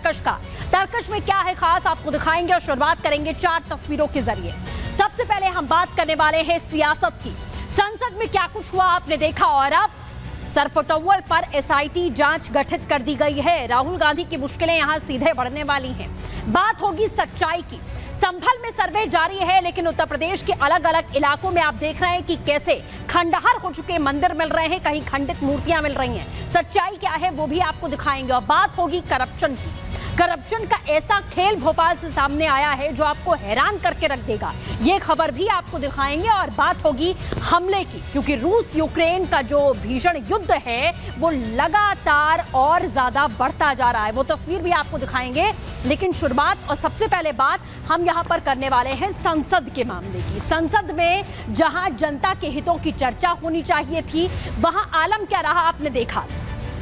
तरकश का। तरकश में क्या है खास, आपको दिखाएंगे और शुरुआत करेंगे 4 तस्वीरों के जरिए। सबसे पहले हम बात करने वाले हैं सियासत की। संसद में क्या कुछ हुआ आपने देखा, और अब सरफटोवल पर एसआईटी जांच गठित कर दी गई है। राहुल गांधी की मुश्किलें यहां सीधे बढ़ने वाली हैं। बात होगी सच्चाई की। संभल में सर्वे जारी है, लेकिन उत्तर प्रदेश के अलग अलग इलाकों में आप देख रहे हैं कि कैसे खंडहर हो चुके मंदिर मिल रहे हैं, कहीं खंडित मूर्तियां मिल रही हैं। सच्चाई क्या है वो भी आपको दिखाएंगे। और बात होगी करप्शन की। करप्शन का ऐसा खेल भोपाल से सामने आया है जो आपको हैरान करके रख देगा, ये खबर भी आपको दिखाएंगे। और बात होगी हमले की, क्योंकि रूस यूक्रेन का जो भीषण युद्ध है वो लगातार और ज्यादा बढ़ता जा रहा है, वो तस्वीर भी आपको दिखाएंगे। लेकिन शुरुआत और सबसे पहले बात हम यहां पर करने वाले हैं संसद के मामले की। संसद में जहां जनता के हितों की चर्चा होनी चाहिए थी, वहां आलम क्या रहा आपने देखा।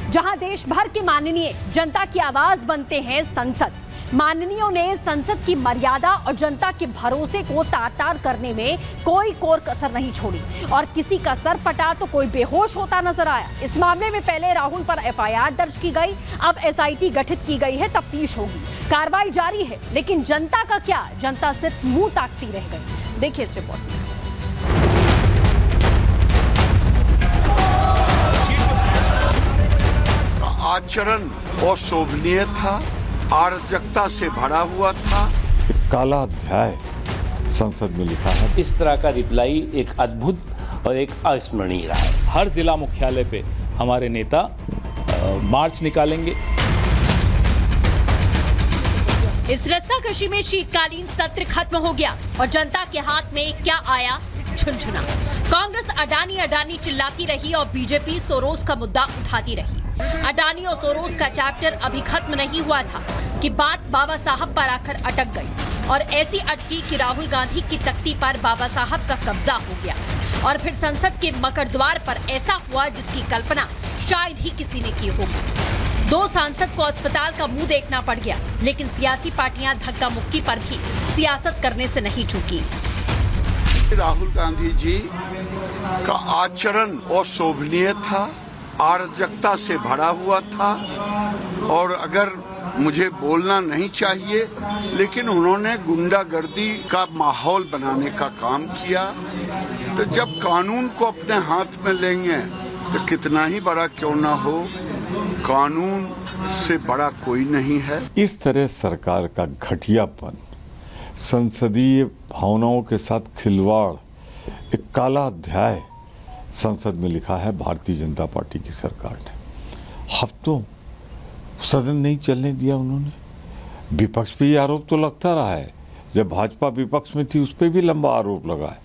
जहां देश भर के माननीय जनता की आवाज बनते हैं संसद, माननीयों ने संसद की मर्यादा और जनता के भरोसे को तार-तार करने में कोई कोर कसर नहीं छोड़ी, और किसी का सर फटा तो कोई बेहोश होता नजर आया। इस मामले में पहले राहुल पर एफआईआर दर्ज की गई, अब एसआईटी गठित की गई है, तफ्तीश होगी, कार्रवाई जारी है। लेकिन जनता का क्या, जनता सिर्फ मुंह ताकती रह गई। देखिए इस रिपोर्ट में। आचरण अशोभनीय था, अराजकता से भरा हुआ था। एक काला अध्याय संसद में लिखा है। इस तरह का रिप्लाई एक अद्भुत और एक अविस्मरणीय रहा है। हर जिला मुख्यालय पे हमारे नेता मार्च निकालेंगे। इस रस्साकशी में शीतकालीन सत्र खत्म हो गया और जनता के हाथ में क्या आया, झुनझुना। कांग्रेस अडानी चिल्लाती रही और बीजेपी सोरोस का मुद्दा उठाती रही। अडानी और सोरोस का चैप्टर अभी खत्म नहीं हुआ था कि बात बाबा साहब पर आकर अटक गई, और ऐसी अटकी कि राहुल गांधी की तख्ती पर बाबा साहब का कब्जा हो गया। और फिर संसद के मकर द्वार पर ऐसा हुआ जिसकी कल्पना शायद ही किसी ने की होगी। 2 सांसद को अस्पताल का मुंह देखना पड़ गया, लेकिन सियासी पार्टियां धक्का मुक्की पर भी सियासत करने से नहीं चूकी। राहुल गांधी जी का आचरण अशोभनीय था, अराजकता से भरा हुआ था, और अगर मुझे बोलना नहीं चाहिए, लेकिन उन्होंने गुंडागर्दी का माहौल बनाने का काम किया। तो जब कानून को अपने हाथ में लेंगे तो कितना ही बड़ा क्यों ना हो, कानून से बड़ा कोई नहीं है। इस तरह सरकार का घटियापन, संसदीय भावनाओं के साथ खिलवाड़, एक काला अध्याय संसद में लिखा है भारतीय जनता पार्टी की सरकार ने। हफ्तों सदन नहीं चलने दिया उन्होंने। विपक्ष पे ये आरोप तो लगता रहा है, जब भाजपा विपक्ष में थी उस पर भी लंबा आरोप लगा है,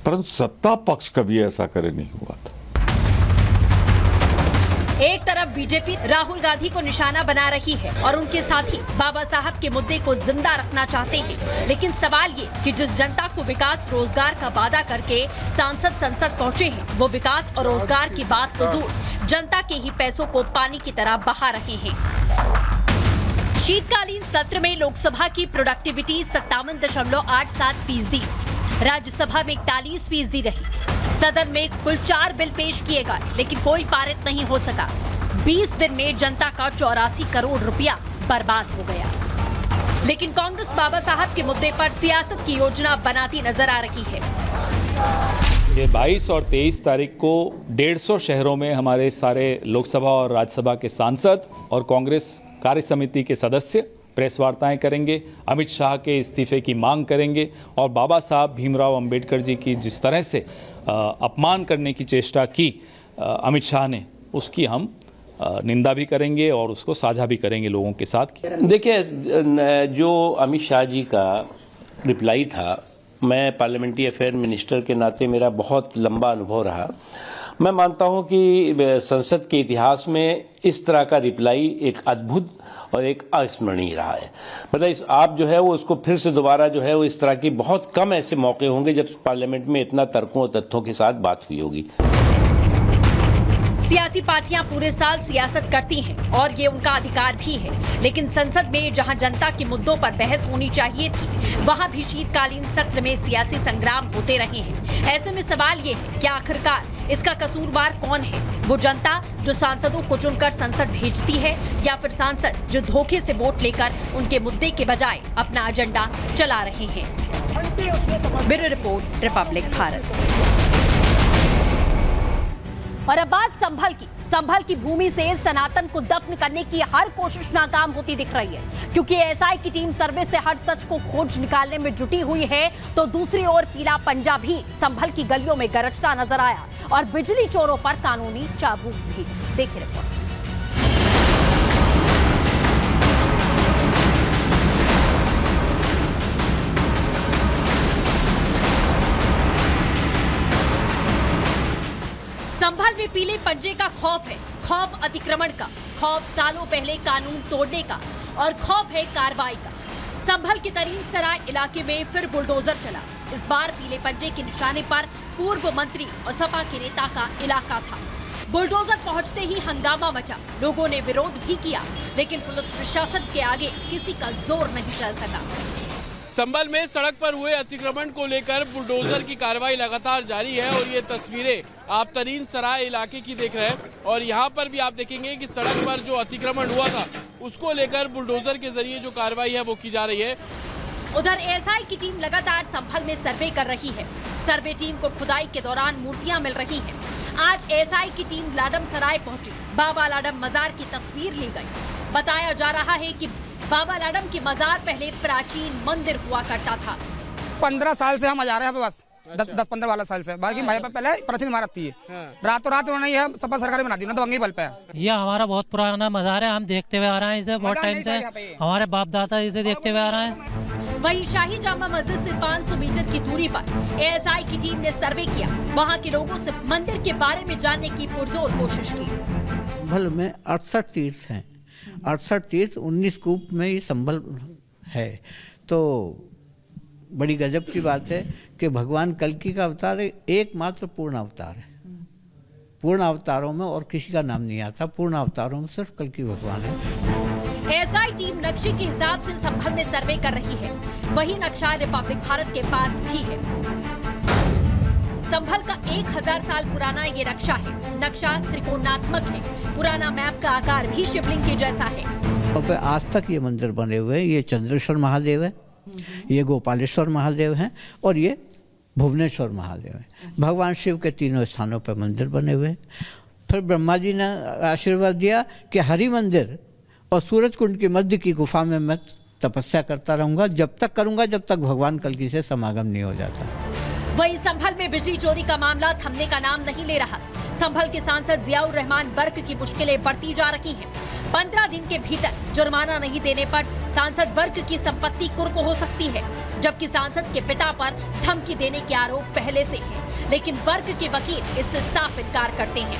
परंतु सत्ता पक्ष कभी ऐसा करे नहीं हुआ था। एक तरफ बीजेपी राहुल गांधी को निशाना बना रही है और उनके साथी बाबा साहब के मुद्दे को जिंदा रखना चाहते हैं, लेकिन सवाल ये कि जिस जनता को विकास रोजगार का वादा करके सांसद संसद पहुंचे हैं, वो विकास और रोजगार की बात तो दूर, जनता के ही पैसों को पानी की तरह बहा रहे हैं। शीतकालीन सत्र में लोकसभा की प्रोडक्टिविटी 57.87%, राज्यसभा में 41% रही। सदन में कुल 4 बिल पेश किए गए, लेकिन कोई पारित नहीं हो सका। 20 दिन में जनता का 84 करोड़ रुपया बर्बाद हो गया। लेकिन कांग्रेस बाबा साहब के मुद्दे पर सियासत की योजना बनाती नजर आ रही है। ये 22 और 23 तारीख को 150 शहरों में हमारे सारे लोकसभा और राज्यसभा के सांसद और कांग्रेस कार्य समिति के सदस्य प्रेस वार्ताएं करेंगे, अमित शाह के इस्तीफे की मांग करेंगे, और बाबा साहब भीमराव अंबेडकर जी की जिस तरह से अपमान करने की चेष्टा की अमित शाह ने, उसकी हम निंदा भी करेंगे और उसको साझा भी करेंगे लोगों के साथ। देखिए, जो अमित शाह जी का रिप्लाई था, मैं पार्लियामेंट्री अफेयर मिनिस्टर के नाते मेरा बहुत लंबा अनुभव रहा। मैं मानता हूं कि संसद के इतिहास में इस तरह का रिप्लाई एक अद्भुत और एक अविस्मरणीय रहा है। मतलब आप जो है वो उसको फिर से दोबारा जो है वो इस तरह की बहुत कम ऐसे मौके होंगे जब पार्लियामेंट में इतना तर्कों और तथ्यों के साथ बात हुई होगी। सियासी पार्टियां पूरे साल सियासत करती हैं और ये उनका अधिकार भी है, लेकिन संसद में जहां जनता के मुद्दों पर बहस होनी चाहिए थी, वहां भी शीतकालीन सत्र में सियासी संग्राम होते रहे हैं। ऐसे में सवाल ये है कि आखिरकार इसका कसूरवार कौन है? वो जनता जो सांसदों को चुनकर संसद भेजती है, या फिर सांसद जो धोखे से वोट लेकर उनके मुद्दे के बजाय अपना एजेंडा चला रहे हैं? Bureau report, Republic Bharat. और अब बात संभल की भूमि से सनातन को दफन करने की हर कोशिश नाकाम होती दिख रही है, क्योंकि एएसआई की टीम सर्वे से हर सच को खोज निकालने में जुटी हुई है, तो दूसरी ओर पीला पंजा भी संभल की गलियों में गरजता नजर आया और बिजली चोरों पर कानूनी चाबुक भी। देखिए रिपोर्ट। संभल में पीले पंजे का खौफ है, खौफ अतिक्रमण का, खौफ सालों पहले कानून तोड़ने का और खौफ है कार्रवाई का। संभल के तरीन सराय इलाके में फिर बुलडोजर चला। इस बार पीले पंजे के निशाने पर पूर्व मंत्री और सपा के नेता का इलाका था। बुलडोजर पहुंचते ही हंगामा मचा, लोगों ने विरोध भी किया, लेकिन पुलिस प्रशासन के आगे किसी का जोर नहीं चल सका। संभल में सड़क पर हुए अतिक्रमण को लेकर बुलडोजर की कार्रवाई लगातार जारी है और ये तस्वीरें आप तरीन सराय इलाके की देख रहे हैं और यहाँ पर भी आप देखेंगे कि सड़क पर जो अतिक्रमण हुआ था उसको लेकर बुलडोजर के जरिए जो कार्रवाई है वो की जा रही है। उधर एएसआई की टीम लगातार संभल में सर्वे कर रही है। सर्वे टीम को खुदाई के दौरान मूर्तियां मिल रही हैं। आज एएसआई की टीम लाडम सराय पहुंची, बाबा लाडम मजार की तस्वीर ली गई। बताया जा रहा है कि बाबा लाडम की मजार पहले प्राचीन मंदिर हुआ करता था। 15 साल से हम आ जा रहे हैं बस, 10-15 वाला साल से। बाकी हमारे पास पहले प्राचीन इमारत थी। रातों रात उन्होंने यह सपा सरकार बना दी, तो वंगी बल पे। यह हमारा बहुत पुराना मजार है, हम देखते हुए आ रहे हैं इसे बहुत टाइम से। हमारे बाप दादा इसे देखते हुए आ रहे हैं। वहीं शाही जामा मस्जिद से 500 मीटर की दूरी पर एएसआई की टीम ने सर्वे किया। वहां के लोगों से मंदिर के बारे में जानने की पुरजोर कोशिश की। संभल में 68 तीर्थ हैं, 68 तीर्थ 19 कूप में ही संभल है। तो बड़ी गजब की बात है कि भगवान कल्कि का अवतार एकमात्र पूर्ण अवतार है। पूर्ण अवतारों में और किसी का नाम नहीं आता, पूर्ण अवतारों में सिर्फ कल्कि भगवान है। एएसआई टीम नक्शे के हिसाब से संभल में सर्वे कर रही है। वही नक्शा रिपब्लिक भारत के पास भी है। संभल का 1000 साल पुराना ये नक्शा है। नक्शा त्रिकोणात्मक है। पुराना मैप का आकार भी शिवलिंग के जैसा है। और आज तक ये मंदिर बने हुए हैं। ये चंद्रेश्वर महादेव है, ये गोपालेश्वर महादेव हैं और ये भुवनेश्वर महादेव है। भगवान शिव के तीनों स्थानों पर मंदिर बने हुए हैं। फिर ब्रह्मा जी ने आशीर्वाद दिया कि हरि मंदिर और सूरज कुंड के मध्य की गुफा में मैं तपस्या करता रहूंगा, जब तक करूंगा जब तक भगवान कल्कि से समागम नहीं हो जाता। वहीं संभल में बिजली चोरी का मामला थमने का नाम नहीं ले रहा। संभल के सांसद जियाउर रहमान बर्क की मुश्किलें बढ़ती जा रही हैं। 15 दिन के भीतर जुर्माना नहीं देने पर सांसद बर्क की संपत्ति कुर्क हो सकती है, जबकि सांसद के पिता पर धमकी देने के आरोप पहले से हैं। लेकिन बर्क के वकील इससे साफ इनकार करते हैं।